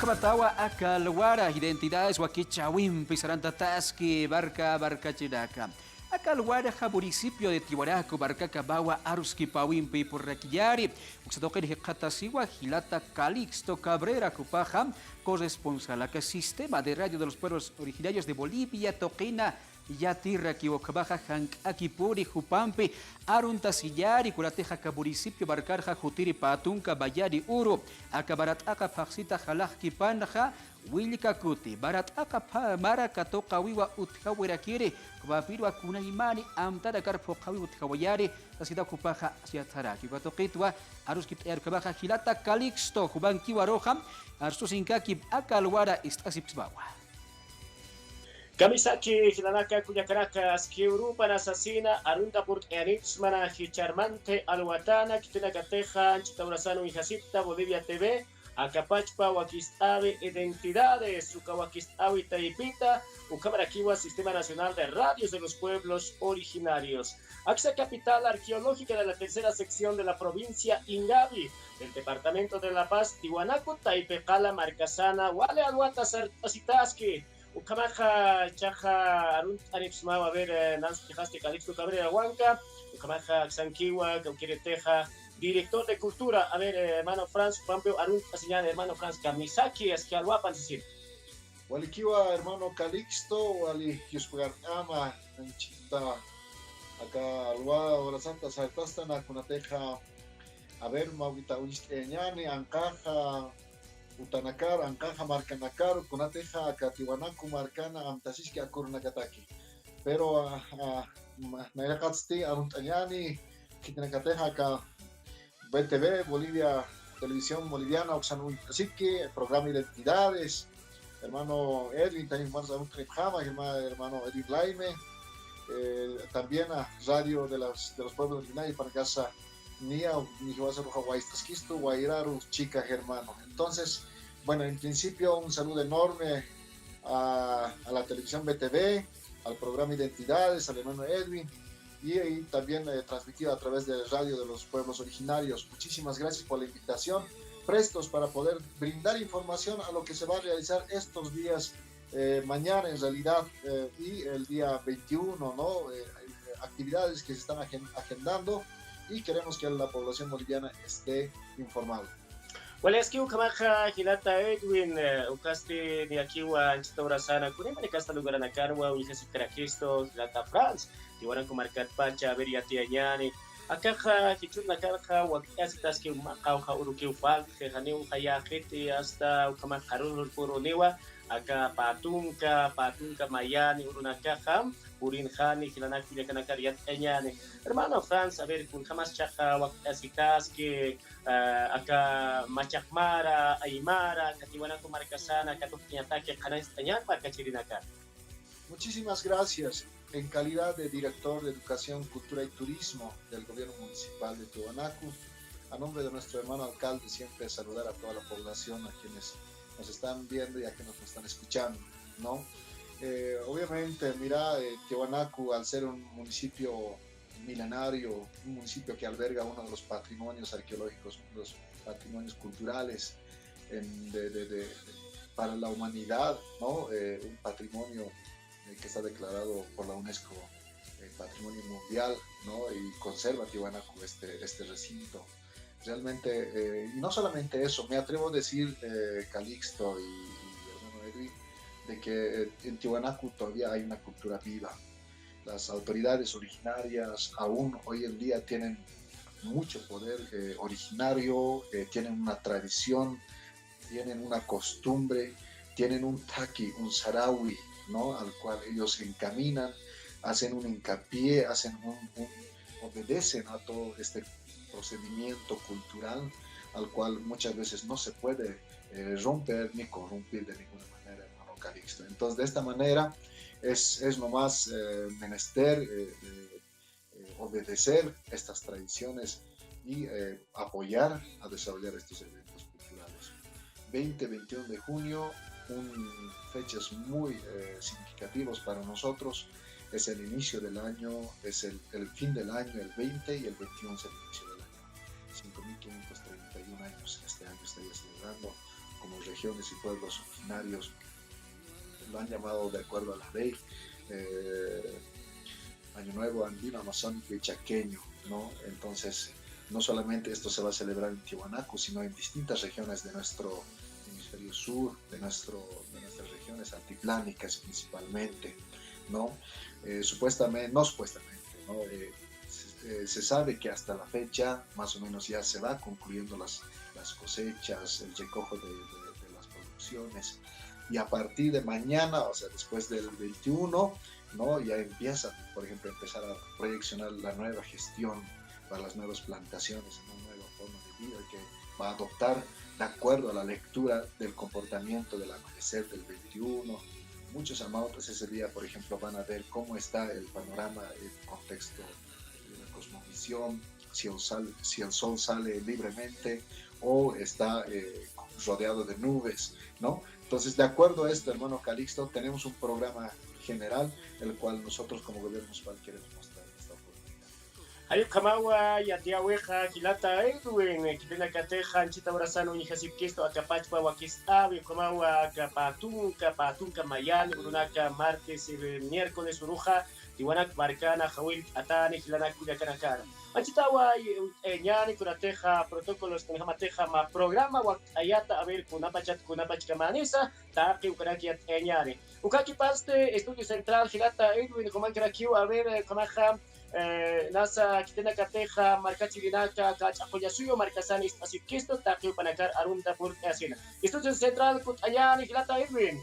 Ukabatawa akalwara identidades wakichawin pisaranta taski barca chiraca. Akalwara ja municipio de Tiwaraco barca cabawa aruski pawimpi por raquillari. Uxadoquen hecatasiwa Gilata Calixto Cabrera Cupaja, corresponsal a sistema de radio de los pueblos originarios de Bolivia, Toquina, Yatirra, Kiwakabaja, Hank, Akipuri, Jupampi, Aruntasillari, Curateja, Municipio, Barcarja, Jutiri, Patunca, Bayari, Uru, Akabarat, Akafaxita, Jalaki, Panja, Wilika Kuti, Barat, Akapamara, Katoka, Wiwa, Utkawirakiri, Kubapirua, Kunaimani, Amtada, Carpo, Kawi, Utkawayari, la ciudad Cupaja, Siataraki, Guatoquitwa, Aruskip, Erkabaja, Gilata, Calixto, Jubanki, Waroja, Arsusinkaki, Akalwara, Istasipsbawa. Kamisaki, Hilanaka, Cuyacaracas, Kiurupan asesina, Arunta por Enixmana, Hicharmante, Alhuatana, Quitinacateja, Chitaurazano y Jacipta, Bolivia TV, Acapachpa, Huaquistabe, Identidades, Ucahuaquistabe, Taipita, Ucamaraquiwa, Sistema Nacional de Radios de los Pueblos Originarios. Axa Capital Arqueológica de la tercera sección de la provincia Ingavi, del departamento de La Paz, Tiwanaku, Taipecala, Marcasana, Wale Alhuata, Sartasitaski. Ukamaja chaja arunt anipsma a ver Nancy Tejaste Calixto Cabrera Huanca, Ukamaja Xanquiwa, Cauquireteja, director de cultura, a ver hermano Franz, Pampeo Arunt Asiñana, hermano Franz Kamisaki, Esquialhuapan, decir. Walikiwa hermano Calixto, Wali Yuspugar Ama, Anchita, acá Alwa, Hora Santa Sartastana, Kunateja, a ver Maurita Uisqueñani, Ancaja. Utanakar, Ancaja, Marcanakar, Kunateja, Katiwanaku, Marcana, Amtasiski, Akurunakataki. Pero Nairakatsti, Aruntanyani, Kitnakateja, BTV, Bolivia, Televisión Boliviana, Oxanu Asiki, programa Identidades, hermano Edwin, también hermano Edwin Laime, también a Radio de los Pueblos Originarios para casa. Nia, Guairaru, chica hermano. Entonces, bueno, en principio un saludo enorme a la televisión BTV, al programa Identidades, al hermano Edwin y también transmitido a través de Radio de los Pueblos Originarios. Muchísimas gracias por la invitación. Prestos para poder brindar información a lo que se va a realizar estos días, mañana en realidad y el día 21, ¿no? Actividades que se están agendando. Y queremos que la población boliviana esté informada. Bueno, es que Ukamaja, Gilata Edwin, Ucaste, Niakiwa, Anchitaurazana, Kunema, Casta Lugaranacarwa, Ujasi Caraquisto, Gilata France, Tiwaranco Marcat Pacha, Veriatiañani, Acaja, Hichuna Carja, Wakiasitas que Macauja, Urukiu Fal, Jejaneu, Hayajete, hasta Ukamajarun, Puronewa, acá Patunca, Mayani, Urunakaja, Urinjani, Gilanaki, Yakanakariat, Eñane. Hermano Franz, a ver, con jamás chaja, Wakasitas, que acá Machakmara, Aymara, Catiwanaco Marcasana, Catoquiñataque, Canais Tañan, Marcachirinacá. Muchísimas gracias. En calidad de director de Educación, Cultura y Turismo del Gobierno Municipal de Tiwanaku, a nombre de nuestro hermano alcalde, siempre saludar a toda la población, a quienes nos están viendo y a quienes nos están escuchando, ¿no? Obviamente, mira, Tiwanaku, al ser un municipio milenario, un municipio que alberga uno de los patrimonios arqueológicos, uno de los patrimonios culturales para la humanidad, ¿no? Un patrimonio que está declarado por la UNESCO Patrimonio Mundial, ¿no? Y conserva Tiwanaku este recinto. Realmente, y no solamente eso, me atrevo a decir, Calixto y hermano Edwin, de que en Tiwanaku todavía hay una cultura viva. Las autoridades originarias aún hoy en día tienen mucho poder originario, tienen una tradición, tienen una costumbre, tienen un taqui, un sarawi, ¿no? Al cual ellos se encaminan, hacen un hincapié, obedecen a todo este procedimiento cultural al cual muchas veces no se puede romper ni corrompir de ninguna manera, hermano Calixto. Entonces, de esta manera es nomás menester obedecer estas tradiciones y apoyar a desarrollar estos eventos culturales. 20-21 de junio, fechas muy significativos para nosotros. Es el inicio del año, es el fin del año, el 20 y el 21 es el inicio del año. 5.531 años este año estaría celebrando como regiones y pueblos originarios lo han llamado de acuerdo a la ley, Año Nuevo Andino, Amazónico y Chaqueño, ¿no? Entonces, no solamente esto se va a celebrar en Tiwanaku, sino en distintas regiones de nuestro hemisferio sur, de nuestras regiones altiplánicas principalmente, ¿no? Supuestamente, ¿no? Se sabe que hasta la fecha, más o menos ya se va concluyendo las cosechas, el recojo de las producciones, y a partir de mañana, o sea, después del 21, ¿no? Ya empieza, por ejemplo, empezar a proyeccionar la nueva gestión para las nuevas plantaciones, una nueva forma de vida que va a adoptar de acuerdo a la lectura del comportamiento del amanecer del 21. Muchos amautas ese día, por ejemplo, van a ver cómo está el panorama, el contexto de la cosmovisión, si el sol sale libremente o está rodeado de nubes, ¿no? Entonces, de acuerdo a esto, hermano Calixto, tenemos un programa general, el cual nosotros como gobierno municipal queremos mostrar en esta oportunidad. Ayuk kamawa yatia weja kilata edwin kipina kateja anchita brasano ni hasip kisto akapachpa wakis abi kamawa kapatunka mayan urunaka martes y miércoles uruja tiwanak marcana hawil atani kilana kuya kanakana anchitawa ñani kurateja protocolos kanamateja ma programa wa ayata a ver kunapach kamanisa taqi ukarakiat ñani ukaki paste estudio central gilata edwin komankarakiu a ver kamaja nasa kitena kateja marca chirinaka kachapoyasuyo marcasanis así que esto taquio panacar arunta por asina estudio central kut ayani gilata edwin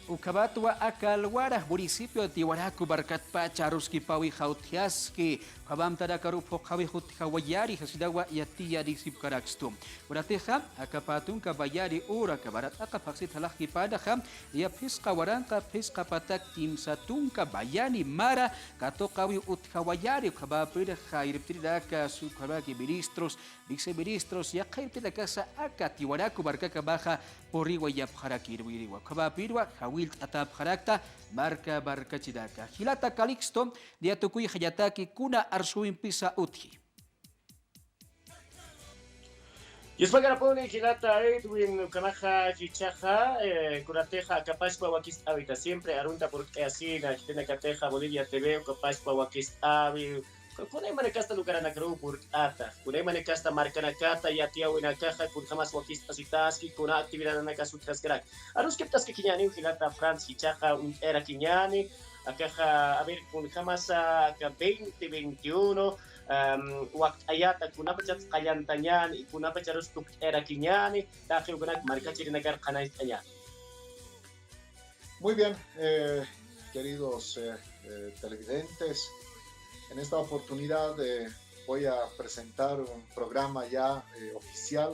Ukabatwa akalwara municipio de Tiwanaku Barkat Pacha Ruski Pawi Jautiaski Kabam Tadakaru Pokawi Hawayari Hasidawa Yatia Disip Karakstu Urateja Akapatun Kabayari Ura Kabarat Akapaksit Halaki Padaha Ya Pisca Waranka Pisca Patak Tim Satunka Bayani Mara Katokawi Uthawayari Kabapira Jairpidaka Sukaraki Ministros Viceministros Ya Kairpida Casa Aka Tiwanaku Barkaka Baja Poriwa Yapharakirwiriwa Kabapirwa Wilt atap harakta marca barca chidaka. Hilata Calixto dia tukui hayataki kuna arsuin pisa uthi. Yusmagara pone gilata Edwin kanaja chichaja kurateja capaz wakis habita siempre arunta porque así na kitena kateja Bolivia TV capaz wakis abi kunay manekasta lugar na karo por ata kunay manekasta marca na kata ya tia wina kaja kun jamás wakis asitaski kuna actividad na kasutras crack arus keptas que kinyani gilata France chichaja un era kinyani akaja a ver kun jamás ka 2021 wakt ayata kuna pachat kayantanyan kuna pacharus tuk era kinyani dahil kuna marca chirinagar kanay tanya. Muy bien, queridos televidentes. En esta oportunidad voy a presentar un programa ya oficial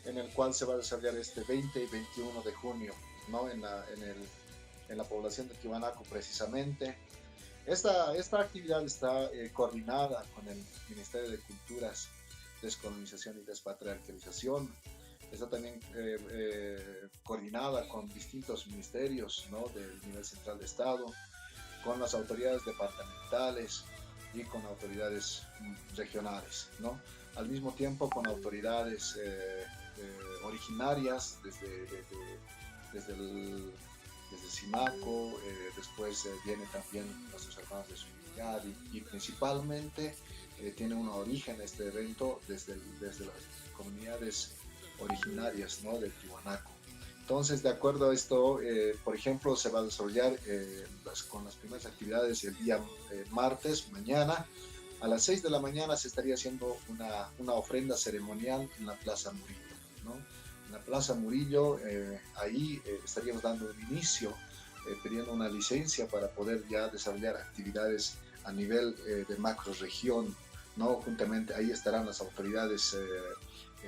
en el cual se va a desarrollar este 20 y 21 de junio, ¿no? en la población de Tiwanaku precisamente. Esta actividad está coordinada con el Ministerio de Culturas, Descolonización y Despatriarcalización. Está también coordinada con distintos ministerios, ¿no? Del nivel central de Estado, con las autoridades departamentales y con autoridades regionales, ¿no? Al mismo tiempo con autoridades originarias desde Sinaco, después vienen también nuestros hermanos de Suyari y principalmente tiene un origen este evento desde las comunidades originarias, ¿no? De Tiwanaku. Entonces, de acuerdo a esto, por ejemplo, se va a desarrollar con las primeras actividades el día martes, mañana, a las 6 de la mañana se estaría haciendo una ofrenda ceremonial en la Plaza Murillo, ¿no? En la Plaza Murillo, ahí estaríamos dando un inicio, pidiendo una licencia para poder ya desarrollar actividades a nivel de macroregión, ¿no? Juntamente ahí estarán las autoridades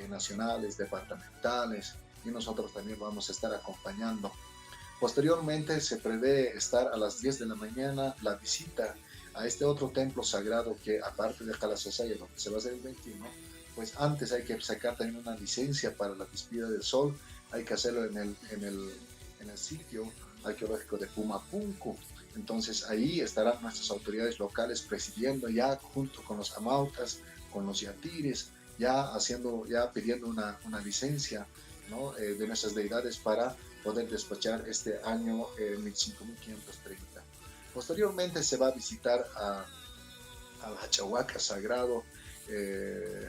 nacionales, departamentales, y nosotros también vamos a estar acompañando. Posteriormente se prevé estar a las 10 de la mañana la visita a este otro templo sagrado que aparte de Calasasaya, donde se va a hacer el 21, pues antes hay que sacar también una licencia para la despedida del sol, hay que hacerlo en el sitio arqueológico de Pumapunku. Entonces ahí estarán nuestras autoridades locales presidiendo ya junto con los amautas, con los yatires ya pidiendo una licencia, ¿no? De nuestras deidades para poder despachar este año 5530. Posteriormente se va a visitar al Hachahuaca sagrado,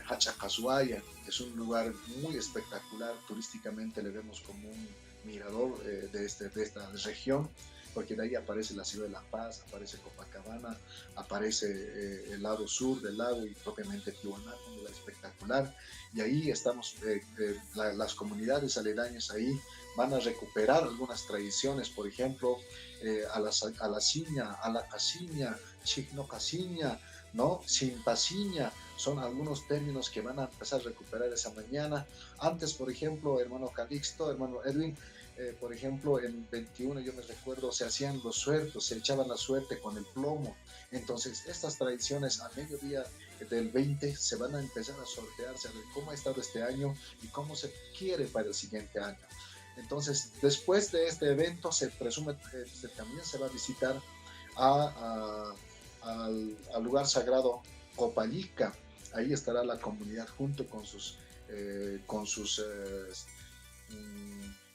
Hachacasuaya. Es un lugar muy espectacular, turísticamente le vemos como un mirador de esta región, porque de ahí aparece la ciudad de La Paz, aparece Copacabana, aparece el lado sur del lago y propiamente Tiwanaku, un lugar espectacular. Y ahí estamos, las comunidades aledañas ahí van a recuperar algunas tradiciones, por ejemplo, a la ciña, a la casiña, chigno casiña, ¿no? Simpasiña, son algunos términos que van a empezar a recuperar esa mañana. Antes, por ejemplo, hermano Calixto, hermano Edwin, por ejemplo, en 21 yo me recuerdo, se hacían los suertos, se echaban la suerte con el plomo. Entonces, estas tradiciones a mediodía del 20 se van a empezar a sortearse de cómo ha estado este año y cómo se quiere para el siguiente año. Entonces, después de este evento, se presume que también se va a visitar al lugar sagrado Copalica. Ahí estará la comunidad junto con sus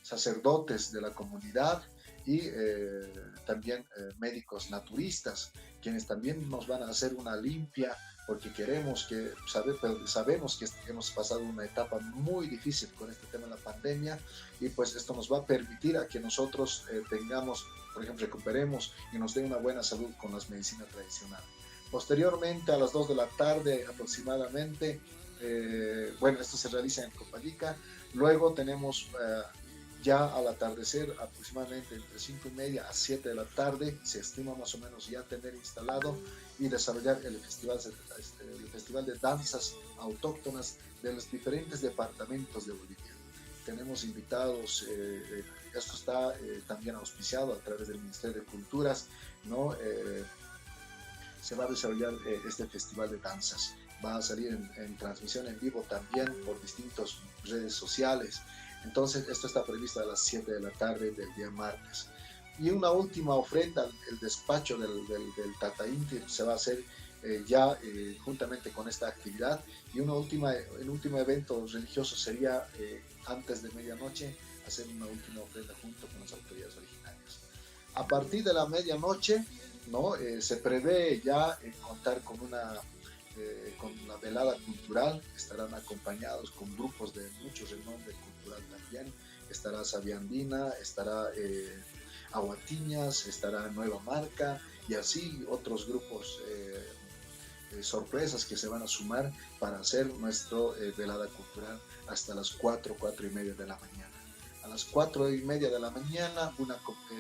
sacerdotes de la comunidad y también médicos naturistas, quienes también nos van a hacer una limpia, porque sabemos que hemos pasado una etapa muy difícil con este tema de la pandemia, y pues esto nos va a permitir a que nosotros tengamos, por ejemplo, recuperemos y nos dé una buena salud con las medicinas tradicionales. Posteriormente, a las 2 de la tarde aproximadamente, esto se realiza en Copalica. Luego tenemos ya al atardecer, aproximadamente entre 5:30 a 7 de la tarde, se estima más o menos ya tener instalado y desarrollar el festival de danzas autóctonas de los diferentes departamentos de Bolivia. Tenemos invitados, esto está también auspiciado a través del Ministerio de Culturas, ¿no? Se va a desarrollar este festival de danzas. Va a salir en transmisión en vivo también por distintas redes sociales. Entonces, esto está previsto a las 7 de la tarde del día martes. Y una última ofrenda, el despacho del Tata Inti se va a hacer juntamente con esta actividad. Y el último evento religioso sería antes de medianoche, hacer una última ofrenda junto con las autoridades originarias. A partir de la medianoche, ¿no? Se prevé ya contar con una velada cultural. Estarán acompañados con grupos de mucho renombre cultural también. Estará Sabiandina, estará Aguatiñas, estará Nueva Marca y así otros grupos sorpresas que se van a sumar para hacer nuestro velada cultural hasta las 4:30 de la mañana. A las 4:30 de la mañana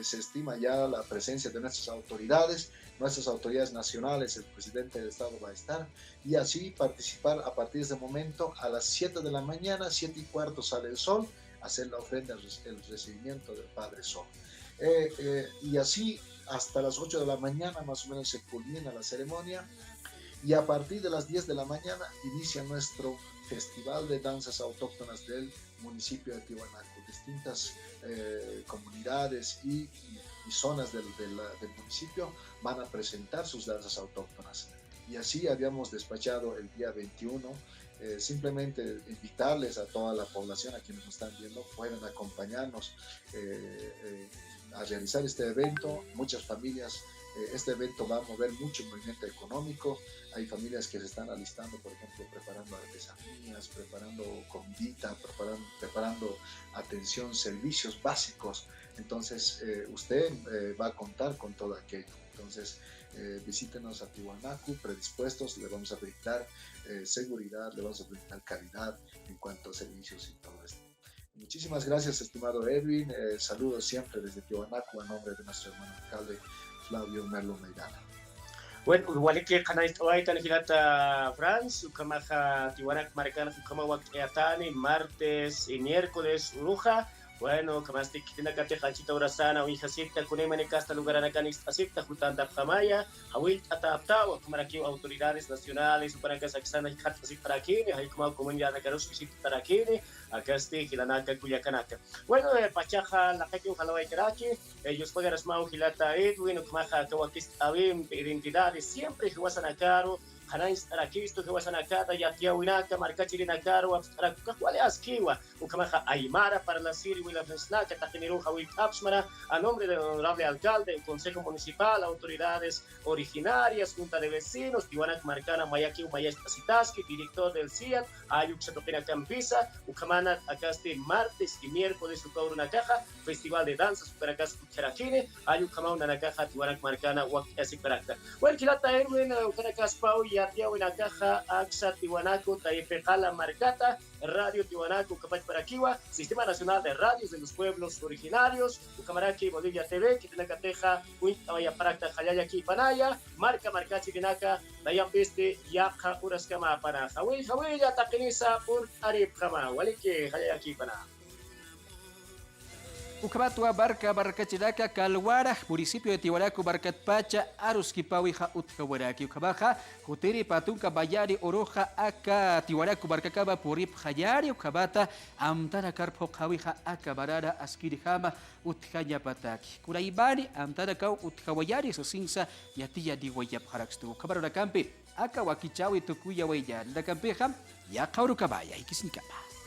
se estima ya la presencia de nuestras autoridades nacionales, el presidente del Estado va a estar, y así participar a partir de ese momento. A las 7 de la mañana, 7:15 sale el sol, hacer la ofrenda, el recibimiento del Padre Sol. Y así hasta las 8 de la mañana más o menos se culmina la ceremonia, y a partir de las 10 de la mañana inicia nuestro festival de danzas autóctonas del municipio de Tiwanaku. Distintas comunidades y zonas del municipio van a presentar sus danzas autóctonas. Y así habíamos despachado el día 21. Simplemente invitarles a toda la población, a quienes nos están viendo, pueden acompañarnos a realizar este evento. Muchas familias, este evento va a mover mucho movimiento económico. Hay familias que se están alistando, por ejemplo, preparando artesanías, preparando comidita, preparando atención, servicios básicos. Entonces, usted va a contar con todo aquello. Entonces, visítenos a Tiwanaku, predispuestos, le vamos a brindar seguridad, le vamos a brindar calidad en cuanto a servicios y todo esto. Muchísimas gracias, estimado Edwin. Saludos siempre desde Tiwanaku a nombre de nuestro hermano alcalde Flavio Merlo Meirana. Bueno, igual que canal ahorita en Gilata France, Ukamaja Tiwanaku Maricana, Ukama Atani, martes y miércoles, Uruja. Bueno, kamaste kitina kate hachita urasana uija sita kunemane kasta lugarana kanis asita jutanda pamaya awil ata aptawa kamaraki autoridades nacionales para que saxana hijata si para aquí hay como comunidad de caros visita para aquí acá este gilanaka kuyakanaka. Bueno, pachaja la que ojalá karaki ellos pueden asmau gilata Edwin ukmaja kawakis abim identidades siempre jugasan a caro Hanais Arakisto que wasanakata yatia winaka markachirinakar wa arakuka wale askiwa ukamaja Aymara para la Siri Willa Fresnaca Tajimiruja Will Tapsmara a nombre del honorable alcalde, el Consejo Municipal, autoridades originarias, Junta de Vecinos, Tiwanaku Marcana Mayaki Umayesta Sitaski, director del CIAT, Ayuk Satopena Campisa, Ucamana acá este martes y miércoles Ucaur una caja, Festival de Danza Superacas Ucherakine, Ayuk Kamauna una caja, Tiwanaku Marcana Wak Asiparacta. Bueno, Kilata Erwin, Ucaracas Pau y Atia una caja, Axa Tiwanaku, Taipejala Marcata, Radio Tiwanaku, Capach Paraquiwa, Sistema Nacional de Radios de los Pueblos Originarios, Ucamaraki, Bolivia TV, que tiene cateja, Uintawaya Paracta, Hayayaki, Panaya, Marca Chirinaka, Dayan Piste, Yapja, Uraskama, Pana, Hawi, ya Takenisa, Ur Arip Kama, Waliki, Hayayaki, Pana. Ucabatua Barca Chiraca, Calguara, municipio de Tiwanaku, Barcatpacha, Aruskipawija, Utkawaraki, Ucabaja, Juteri, Patunca, Bayari, Oroja, Aka, Tiwanaku, Barcacaba, Purip, Hayari, Ucabata, Amtana Carpo, Kawija, Akabarara, Askirihama, Utkaya Pataki, Kuraibari, Amtana Kau, Utkawayari, Sosinsa, Yatia Diwayap Harakstu, Kabarura Campi, Aka Wakichawi, Tukuya Wayar, la Campeja, Yakaurukabaya, Ikisnikapa.